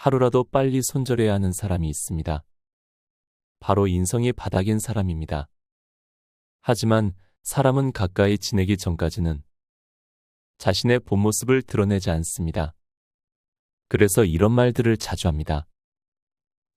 하루라도 빨리 손절해야 하는 사람이 있습니다. 바로 인성이 바닥인 사람입니다. 하지만 사람은 가까이 지내기 전까지는 자신의 본 모습을 드러내지 않습니다. 그래서 이런 말들을 자주 합니다.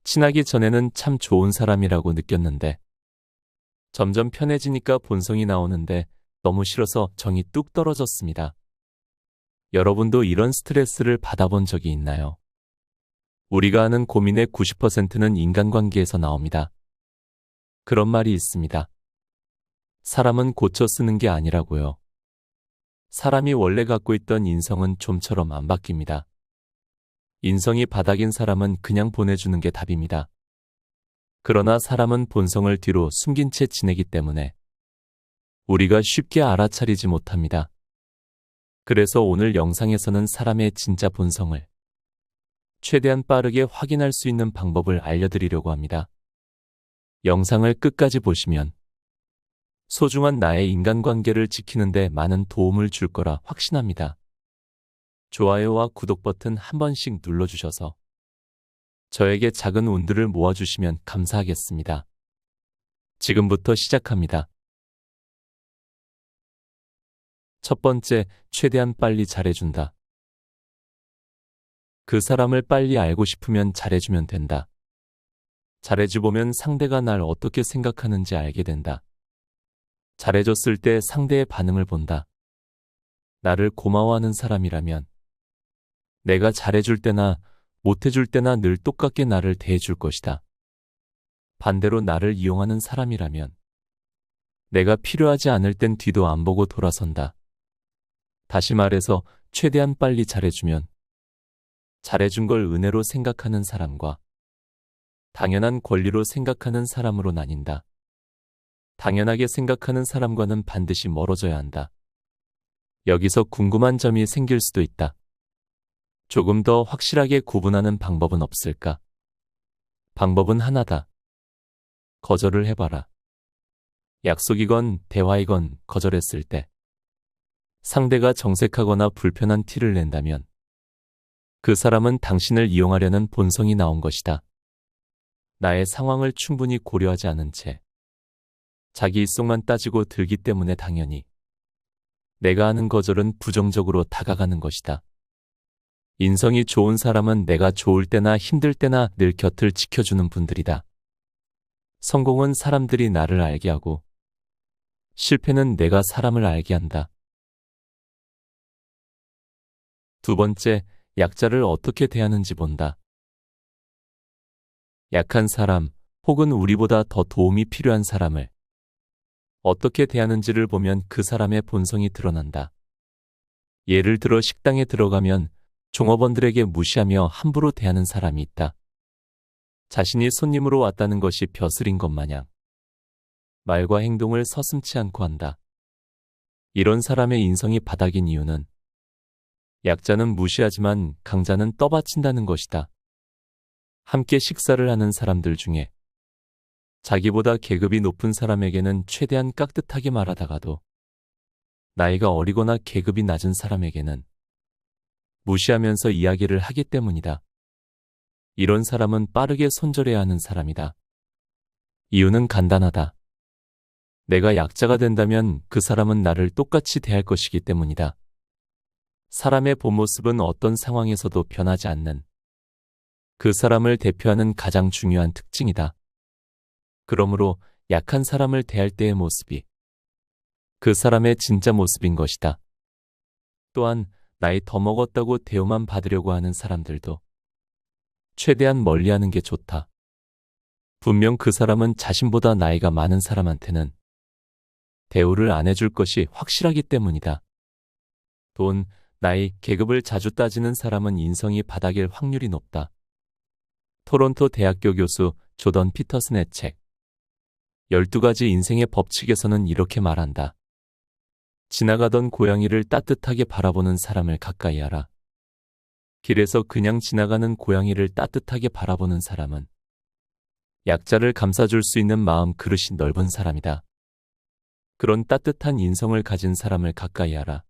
친하기 전에는 참 좋은 사람이라고 느꼈는데 점점 편해지니까 본성이 나오는데 너무 싫어서 정이 뚝 떨어졌습니다. 여러분도 이런 스트레스를 받아본 적이 있나요? 우리가 하는 고민의 90%는 인간관계에서 나옵니다. 그런 말이 있습니다. 사람은 고쳐 쓰는 게 아니라고요. 사람이 원래 갖고 있던 인성은 좀처럼 안 바뀝니다. 인성이 바닥인 사람은 그냥 보내주는 게 답입니다. 그러나 사람은 본성을 뒤로 숨긴 채 지내기 때문에 우리가 쉽게 알아차리지 못합니다. 그래서 오늘 영상에서는 사람의 진짜 본성을 최대한 빠르게 확인할 수 있는 방법을 알려드리려고 합니다. 영상을 끝까지 보시면 소중한 나의 인간관계를 지키는 데 많은 도움을 줄 거라 확신합니다. 좋아요와 구독 버튼 한 번씩 눌러주셔서 저에게 작은 운들을 모아주시면 감사하겠습니다. 지금부터 시작합니다. 첫 번째, 최대한 빨리 잘해준다. 그 사람을 빨리 알고 싶으면 잘해주면 된다. 잘해주보면 상대가 날 어떻게 생각하는지 알게 된다. 잘해줬을 때 상대의 반응을 본다. 나를 고마워하는 사람이라면 내가 잘해줄 때나 못해줄 때나 늘 똑같게 나를 대해줄 것이다. 반대로 나를 이용하는 사람이라면 내가 필요하지 않을 땐 뒤도 안 보고 돌아선다. 다시 말해서 최대한 빨리 잘해주면 잘해준 걸 은혜로 생각하는 사람과 당연한 권리로 생각하는 사람으로 나뉜다. 당연하게 생각하는 사람과는 반드시 멀어져야 한다. 여기서 궁금한 점이 생길 수도 있다. 조금 더 확실하게 구분하는 방법은 없을까? 방법은 하나다. 거절을 해봐라. 약속이건 대화이건 거절했을 때 상대가 정색하거나 불편한 티를 낸다면 그 사람은 당신을 이용하려는 본성이 나온 것이다. 나의 상황을 충분히 고려하지 않은 채 자기 일속만 따지고 들기 때문에 당연히 내가 하는 거절은 부정적으로 다가가는 것이다. 인성이 좋은 사람은 내가 좋을 때나 힘들 때나 늘 곁을 지켜주는 분들이다. 성공은 사람들이 나를 알게 하고 실패는 내가 사람을 알게 한다. 두 번째, 약자를 어떻게 대하는지 본다. 약한 사람 혹은 우리보다 더 도움이 필요한 사람을 어떻게 대하는지를 보면 그 사람의 본성이 드러난다. 예를 들어 식당에 들어가면 종업원들에게 무시하며 함부로 대하는 사람이 있다. 자신이 손님으로 왔다는 것이 벼슬인 것 마냥 말과 행동을 서슴지 않고 한다. 이런 사람의 인성이 바닥인 이유는 약자는 무시하지만 강자는 떠받친다는 것이다. 함께 식사를 하는 사람들 중에 자기보다 계급이 높은 사람에게는 최대한 깍듯하게 말하다가도 나이가 어리거나 계급이 낮은 사람에게는 무시하면서 이야기를 하기 때문이다. 이런 사람은 빠르게 손절해야 하는 사람이다. 이유는 간단하다. 내가 약자가 된다면 그 사람은 나를 똑같이 대할 것이기 때문이다. 사람의 본 모습은 어떤 상황에서도 변하지 않는 그 사람을 대표하는 가장 중요한 특징이다. 그러므로 약한 사람을 대할 때의 모습이 그 사람의 진짜 모습인 것이다. 또한 나이 더 먹었다고 대우만 받으려고 하는 사람들도 최대한 멀리하는 게 좋다. 분명 그 사람은 자신보다 나이가 많은 사람한테는 대우를 안 해줄 것이 확실하기 때문이다. 돈, 나이, 계급을 자주 따지는 사람은 인성이 바닥일 확률이 높다. 토론토 대학교 교수 조던 피터슨의 책 12가지 인생의 법칙에서는 이렇게 말한다. 지나가던 고양이를 따뜻하게 바라보는 사람을 가까이 하라. 길에서 그냥 지나가는 고양이를 따뜻하게 바라보는 사람은 약자를 감싸줄 수 있는 마음 그릇이 넓은 사람이다. 그런 따뜻한 인성을 가진 사람을 가까이 하라.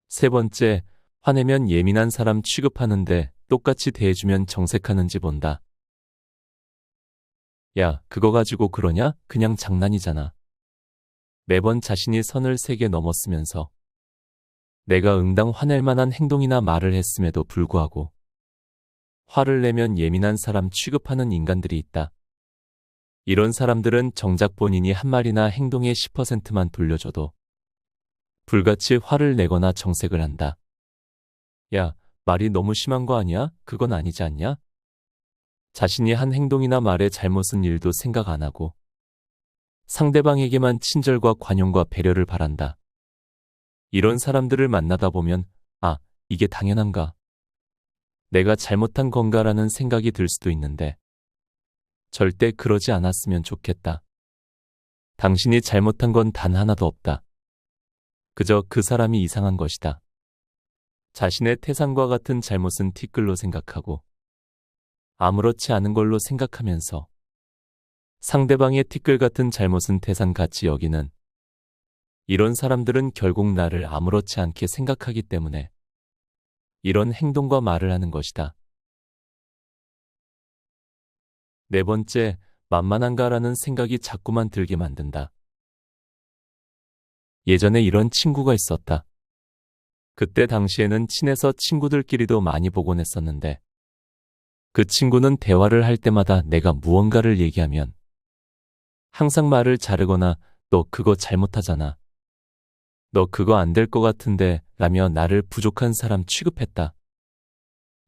세 번째, 화내면 예민한 사람 취급하는데 똑같이 대해주면 정색하는지 본다. 야, 그거 가지고 그러냐? 그냥 장난이잖아. 매번 자신이 선을 세게 넘었으면서 내가 응당 화낼 만한 행동이나 말을 했음에도 불구하고 화를 내면 예민한 사람 취급하는 인간들이 있다. 이런 사람들은 정작 본인이 한 말이나 행동의 10%만 돌려줘도 불같이 화를 내거나 정색을 한다. 야, 말이 너무 심한 거 아니야? 그건 아니지 않냐? 자신이 한 행동이나 말의 잘못은 일도 생각 안 하고 상대방에게만 친절과 관용과 배려를 바란다. 이런 사람들을 만나다 보면 아, 이게 당연한가? 내가 잘못한 건가라는 생각이 들 수도 있는데 절대 그러지 않았으면 좋겠다. 당신이 잘못한 건 단 하나도 없다. 그저 그 사람이 이상한 것이다. 자신의 태산과 같은 잘못은 티끌로 생각하고 아무렇지 않은 걸로 생각하면서 상대방의 티끌 같은 잘못은 태산같이 여기는 이런 사람들은 결국 나를 아무렇지 않게 생각하기 때문에 이런 행동과 말을 하는 것이다. 네 번째, 만만한가라는 생각이 자꾸만 들게 만든다. 예전에 이런 친구가 있었다. 그때 당시에는 친해서 친구들끼리도 많이 보곤 했었는데 그 친구는 대화를 할 때마다 내가 무언가를 얘기하면 항상 말을 자르거나 너 그거 잘못하잖아. 너 그거 안 될 것 같은데 라며 나를 부족한 사람 취급했다.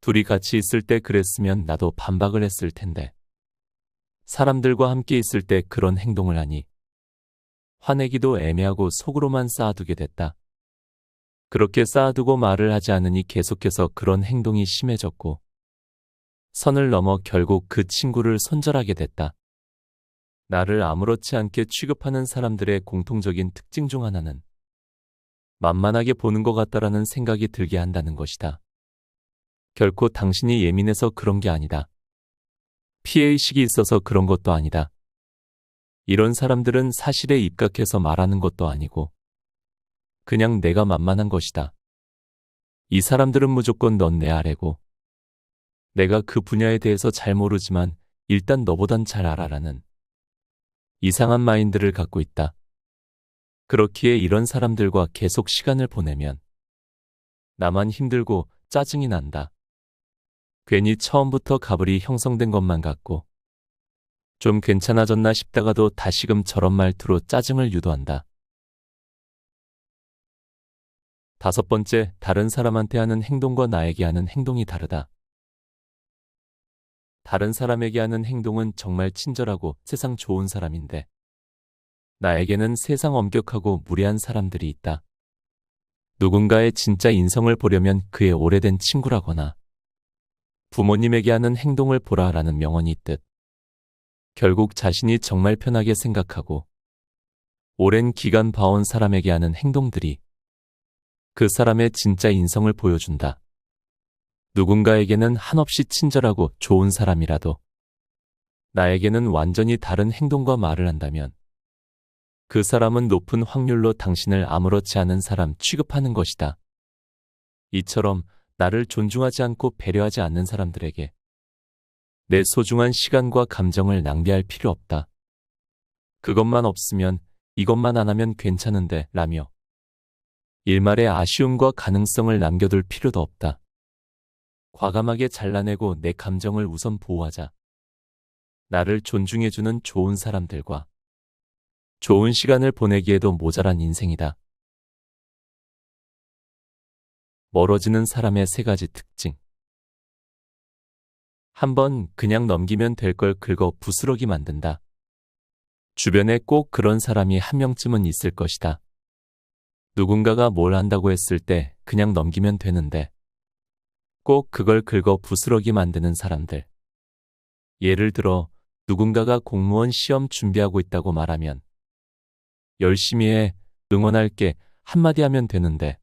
둘이 같이 있을 때 그랬으면 나도 반박을 했을 텐데 사람들과 함께 있을 때 그런 행동을 하니 화내기도 애매하고 속으로만 쌓아두게 됐다. 그렇게 쌓아두고 말을 하지 않으니 계속해서 그런 행동이 심해졌고 선을 넘어 결국 그 친구를 손절하게 됐다. 나를 아무렇지 않게 취급하는 사람들의 공통적인 특징 중 하나는 만만하게 보는 것 같다라는 생각이 들게 한다는 것이다. 결코 당신이 예민해서 그런 게 아니다. 피해의식이 있어서 그런 것도 아니다. 이런 사람들은 사실에 입각해서 말하는 것도 아니고 그냥 내가 만만한 것이다. 이 사람들은 무조건 넌 내 아래고 내가 그 분야에 대해서 잘 모르지만 일단 너보단 잘 알아라는 이상한 마인드를 갖고 있다. 그렇기에 이런 사람들과 계속 시간을 보내면 나만 힘들고 짜증이 난다. 괜히 처음부터 가불이 형성된 것만 같고 좀 괜찮아졌나 싶다가도 다시금 저런 말투로 짜증을 유도한다. 다섯 번째, 다른 사람한테 하는 행동과 나에게 하는 행동이 다르다. 다른 사람에게 하는 행동은 정말 친절하고 세상 좋은 사람인데 나에게는 세상 엄격하고 무례한 사람들이 있다. 누군가의 진짜 인성을 보려면 그의 오래된 친구라거나 부모님에게 하는 행동을 보라라는 명언이 있듯 결국 자신이 정말 편하게 생각하고 오랜 기간 봐온 사람에게 하는 행동들이 그 사람의 진짜 인성을 보여준다. 누군가에게는 한없이 친절하고 좋은 사람이라도 나에게는 완전히 다른 행동과 말을 한다면 그 사람은 높은 확률로 당신을 아무렇지 않은 사람 취급하는 것이다. 이처럼 나를 존중하지 않고 배려하지 않는 사람들에게 내 소중한 시간과 감정을 낭비할 필요 없다. 그것만 없으면 이것만 안 하면 괜찮은데 라며 일말의 아쉬움과 가능성을 남겨둘 필요도 없다. 과감하게 잘라내고 내 감정을 우선 보호하자. 나를 존중해주는 좋은 사람들과 좋은 시간을 보내기에도 모자란 인생이다. 멀어지는 사람의 세 가지 특징. 한번 그냥 넘기면 될 걸 긁어 부스러기 만든다. 주변에 꼭 그런 사람이 한 명쯤은 있을 것이다. 누군가가 뭘 한다고 했을 때 그냥 넘기면 되는데 꼭 그걸 긁어 부스러기 만드는 사람들. 예를 들어 누군가가 공무원 시험 준비하고 있다고 말하면 열심히 해, 응원할게 한마디 하면 되는데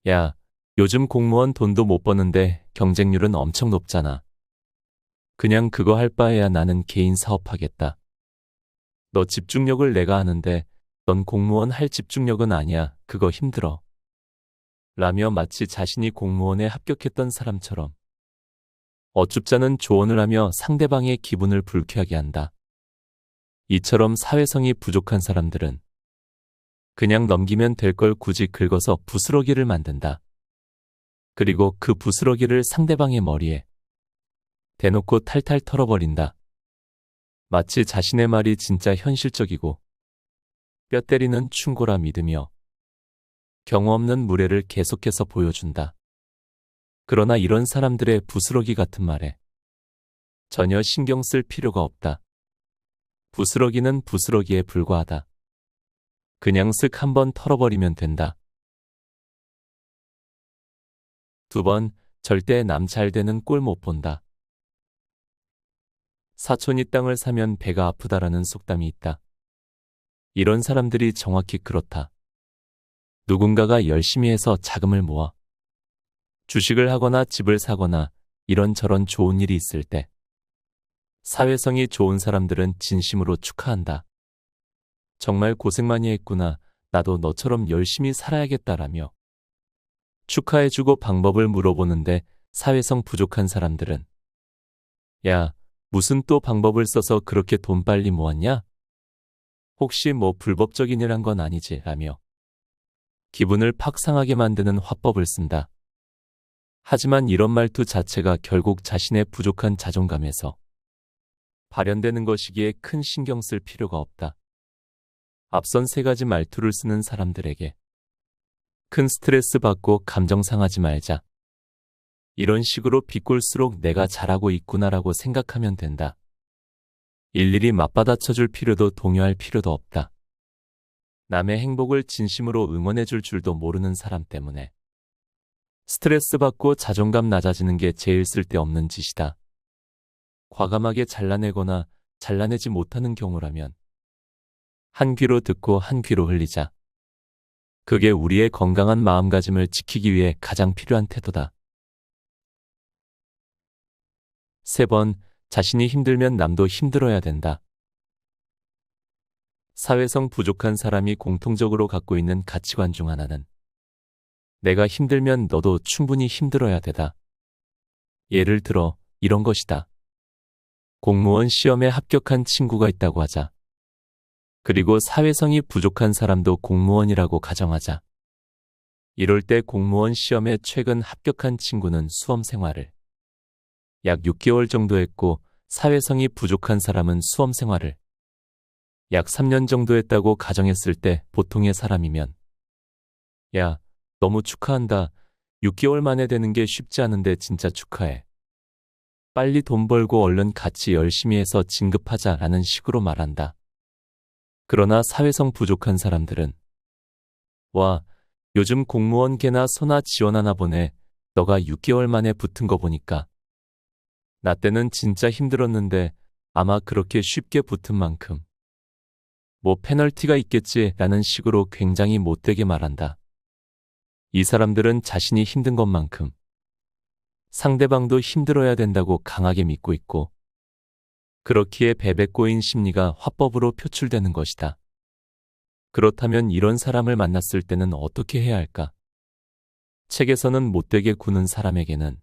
야, 요즘 공무원 돈도 못 버는데 경쟁률은 엄청 높잖아. 그냥 그거 할 바에야 나는 개인 사업하겠다. 너 집중력을 내가 아는데 넌 공무원 할 집중력은 아니야. 그거 힘들어. 라며 마치 자신이 공무원에 합격했던 사람처럼 어줍잖은 조언을 하며 상대방의 기분을 불쾌하게 한다. 이처럼 사회성이 부족한 사람들은 그냥 넘기면 될 걸 굳이 긁어서 부스러기를 만든다. 그리고 그 부스러기를 상대방의 머리에 대놓고 탈탈 털어버린다. 마치 자신의 말이 진짜 현실적이고 뼈 때리는 충고라 믿으며 경우 없는 무례를 계속해서 보여준다. 그러나 이런 사람들의 부스러기 같은 말에 전혀 신경 쓸 필요가 없다. 부스러기는 부스러기에 불과하다. 그냥 쓱 한번 털어버리면 된다. 2번, 절대 남 잘 되는 꼴 못 본다. 사촌이 땅을 사면 배가 아프다라는 속담이 있다. 이런 사람들이 정확히 그렇다. 누군가가 열심히 해서 자금을 모아 주식을 하거나 집을 사거나 이런저런 좋은 일이 있을 때 사회성이 좋은 사람들은 진심으로 축하한다. 정말 고생 많이 했구나. 나도 너처럼 열심히 살아야겠다라며 축하해주고 방법을 물어보는데 사회성 부족한 사람들은 야, 무슨 또 방법을 써서 그렇게 돈 빨리 모았냐? 혹시 뭐 불법적인 일 한 건 아니지? 라며 기분을 팍 상하게 만드는 화법을 쓴다. 하지만 이런 말투 자체가 결국 자신의 부족한 자존감에서 발현되는 것이기에 큰 신경 쓸 필요가 없다. 앞선 3가지 말투를 쓰는 사람들에게 큰 스트레스 받고 감정 상하지 말자. 이런 식으로 비꼴수록 내가 잘하고 있구나라고 생각하면 된다. 일일이 맞받아쳐줄 필요도 동요할 필요도 없다. 남의 행복을 진심으로 응원해줄 줄도 모르는 사람 때문에 스트레스 받고 자존감 낮아지는 게 제일 쓸데없는 짓이다. 과감하게 잘라내거나 잘라내지 못하는 경우라면 한 귀로 듣고 한 귀로 흘리자. 그게 우리의 건강한 마음가짐을 지키기 위해 가장 필요한 태도다. 3번, 자신이 힘들면 남도 힘들어야 된다. 사회성 부족한 사람이 공통적으로 갖고 있는 가치관 중 하나는 내가 힘들면 너도 충분히 힘들어야 되다. 예를 들어 이런 것이다. 공무원 시험에 합격한 친구가 있다고 하자. 그리고 사회성이 부족한 사람도 공무원이라고 가정하자. 이럴 때 공무원 시험에 최근 합격한 친구는 수험 생활을 약 6개월 정도 했고 사회성이 부족한 사람은 수험 생활을 약 3년 정도 했다고 가정했을 때 보통의 사람이면 야, 너무 축하한다. 6개월 만에 되는 게 쉽지 않은데 진짜 축하해. 빨리 돈 벌고 얼른 같이 열심히 해서 진급하자 라는 식으로 말한다. 그러나 사회성 부족한 사람들은 와, 요즘 공무원 개나 소나 지원하나 보네. 너가 6개월 만에 붙은 거 보니까 나 때는 진짜 힘들었는데 아마 그렇게 쉽게 붙은 만큼 뭐 페널티가 있겠지 라는 식으로 굉장히 못되게 말한다. 이 사람들은 자신이 힘든 것만큼 상대방도 힘들어야 된다고 강하게 믿고 있고 그렇기에 베베 꼬인 심리가 화법으로 표출되는 것이다. 그렇다면 이런 사람을 만났을 때는 어떻게 해야 할까? 책에서는 못되게 구는 사람에게는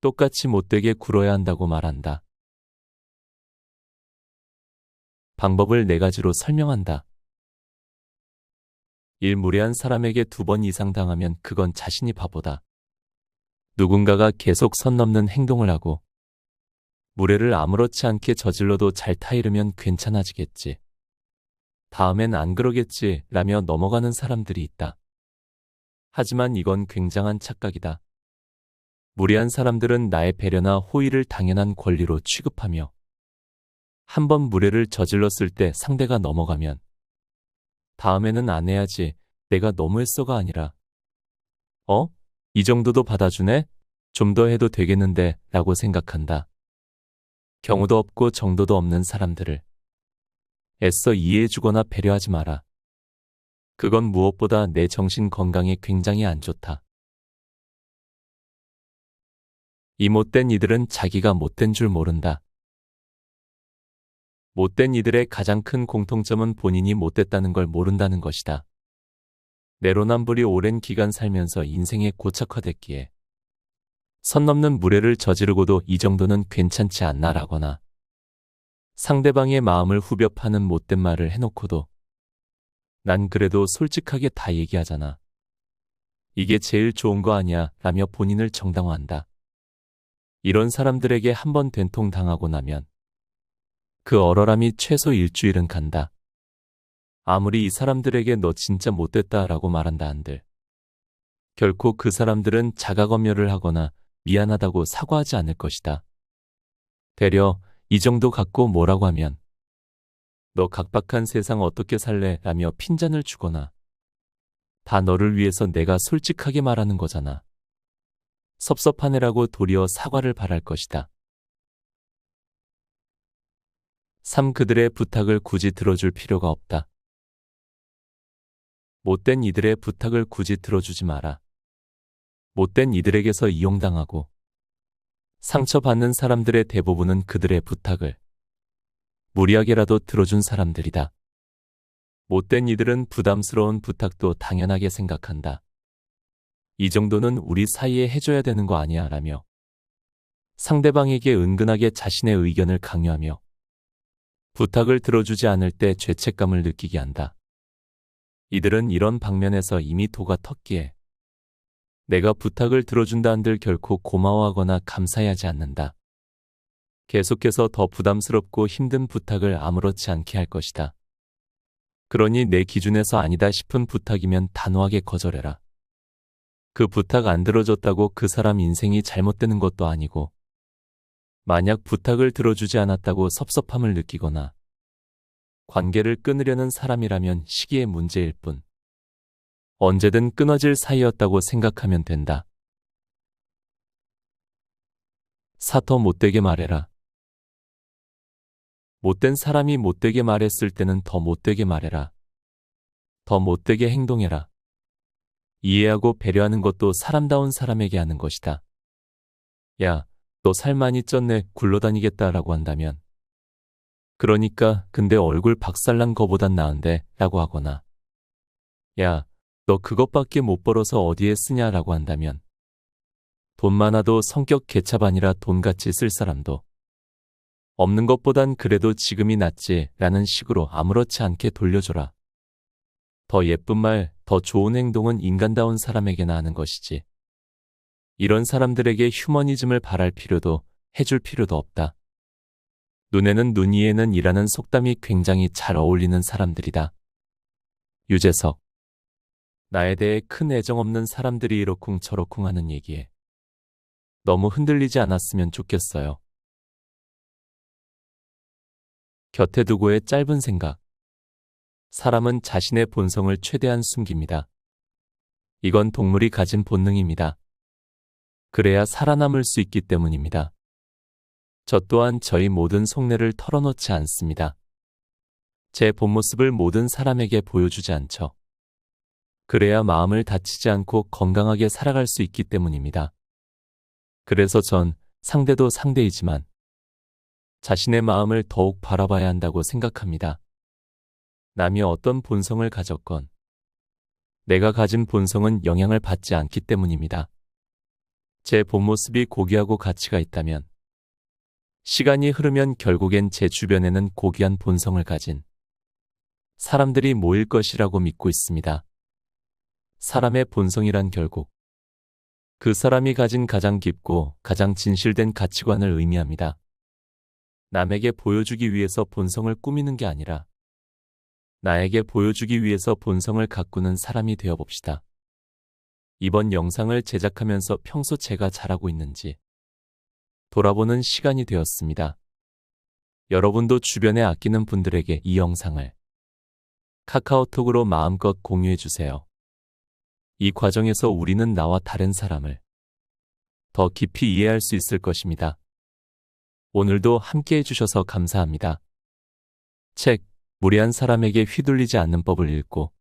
똑같이 못되게 굴어야 한다고 말한다. 방법을 4가지로 설명한다. 1. 무례한 사람에게 2번 이상 당하면 그건 자신이 바보다. 누군가가 계속 선 넘는 행동을 하고 무례를 아무렇지 않게 저질러도 잘 타이르면 괜찮아지겠지. 다음엔 안 그러겠지 라며 넘어가는 사람들이 있다. 하지만 이건 굉장한 착각이다. 무례한 사람들은 나의 배려나 호의를 당연한 권리로 취급하며 한번 무례를 저질렀을 때 상대가 넘어가면 다음에는 안 해야지, 내가 너무했어가 아니라 이 정도도 받아주네? 좀 더 해도 되겠는데 라고 생각한다. 경우도 없고 정도도 없는 사람들을 애써 이해해주거나 배려하지 마라. 그건 무엇보다 내 정신 건강에 굉장히 안 좋다. 이 못된 이들은 자기가 못된 줄 모른다. 못된 이들의 가장 큰 공통점은 본인이 못됐다는 걸 모른다는 것이다. 내로남불이 오랜 기간 살면서 인생에 고착화됐기에 선 넘는 무례를 저지르고도 이 정도는 괜찮지 않나라거나 상대방의 마음을 후벼 파는 못된 말을 해놓고도 난 그래도 솔직하게 다 얘기하잖아. 이게 제일 좋은 거 아니야 라며 본인을 정당화한다. 이런 사람들에게 한번 된통 당하고 나면 그 얼얼함이 최소 일주일은 간다. 아무리 이 사람들에게 너 진짜 못됐다 라고 말한다 한들 결코 그 사람들은 자가검열을 하거나 미안하다고 사과하지 않을 것이다. 되려 이 정도 갖고 뭐라고 하면 너 각박한 세상 어떻게 살래 라며 핀잔을 주거나 다 너를 위해서 내가 솔직하게 말하는 거잖아. 섭섭하네라고 도리어 사과를 바랄 것이다. 3. 그들의 부탁을 굳이 들어줄 필요가 없다. 못된 이들의 부탁을 굳이 들어주지 마라. 못된 이들에게서 이용당하고 상처받는 사람들의 대부분은 그들의 부탁을 무리하게라도 들어준 사람들이다. 못된 이들은 부담스러운 부탁도 당연하게 생각한다. 이 정도는 우리 사이에 해줘야 되는 거 아니야 라며 상대방에게 은근하게 자신의 의견을 강요하며 부탁을 들어주지 않을 때 죄책감을 느끼게 한다. 이들은 이런 방면에서 이미 도가 텄기에 내가 부탁을 들어준다 한들 결코 고마워하거나 감사해하지 않는다. 계속해서 더 부담스럽고 힘든 부탁을 아무렇지 않게 할 것이다. 그러니 내 기준에서 아니다 싶은 부탁이면 단호하게 거절해라. 그 부탁 안 들어줬다고 그 사람 인생이 잘못되는 것도 아니고 만약 부탁을 들어주지 않았다고 섭섭함을 느끼거나 관계를 끊으려는 사람이라면 시기의 문제일 뿐 언제든 끊어질 사이였다고 생각하면 된다. 4. 더 못되게 말해라. 못된 사람이 못되게 말했을 때는 더 못되게 말해라. 더 못되게 행동해라. 이해하고 배려하는 것도 사람다운 사람에게 하는 것이다. 야, 너 살 많이 쪘네 굴러다니겠다 라고 한다면 그러니까 근데 얼굴 박살난 거보단 나은데 라고 하거나 야, 너 그것밖에 못 벌어서 어디에 쓰냐 라고 한다면 돈 많아도 성격 개차반이라 돈같이 쓸 사람도 없는 것보단 그래도 지금이 낫지 라는 식으로 아무렇지 않게 돌려줘라. 더 예쁜 말, 더 좋은 행동은 인간다운 사람에게나 하는 것이지. 이런 사람들에게 휴머니즘을 바랄 필요도 해줄 필요도 없다. 눈에는 눈, 이에는 이라는 속담이 굉장히 잘 어울리는 사람들이다. 유재석. 나에 대해 큰 애정 없는 사람들이 이러쿵 저러쿵 하는 얘기에 너무 흔들리지 않았으면 좋겠어요. 곁에 두고의 짧은 생각. 사람은 자신의 본성을 최대한 숨깁니다. 이건 동물이 가진 본능입니다. 그래야 살아남을 수 있기 때문입니다. 저 또한 저희 모든 속내를 털어놓지 않습니다. 제 본 모습을 모든 사람에게 보여주지 않죠. 그래야 마음을 다치지 않고 건강하게 살아갈 수 있기 때문입니다. 그래서 전 상대도 상대이지만 자신의 마음을 더욱 바라봐야 한다고 생각합니다. 남이 어떤 본성을 가졌건 내가 가진 본성은 영향을 받지 않기 때문입니다. 제 본 모습이 고귀하고 가치가 있다면 시간이 흐르면 결국엔 제 주변에는 고귀한 본성을 가진 사람들이 모일 것이라고 믿고 있습니다. 사람의 본성이란 결국 그 사람이 가진 가장 깊고 가장 진실된 가치관을 의미합니다. 남에게 보여주기 위해서 본성을 꾸미는 게 아니라 나에게 보여주기 위해서 본성을 가꾸는 사람이 되어봅시다. 이번 영상을 제작하면서 평소 제가 잘하고 있는지 돌아보는 시간이 되었습니다. 여러분도 주변에 아끼는 분들에게 이 영상을 카카오톡으로 마음껏 공유해주세요. 이 과정에서 우리는 나와 다른 사람을 더 깊이 이해할 수 있을 것입니다. 오늘도 함께 해주셔서 감사합니다. 책, 무례한 사람에게 휘둘리지 않는 법을 읽고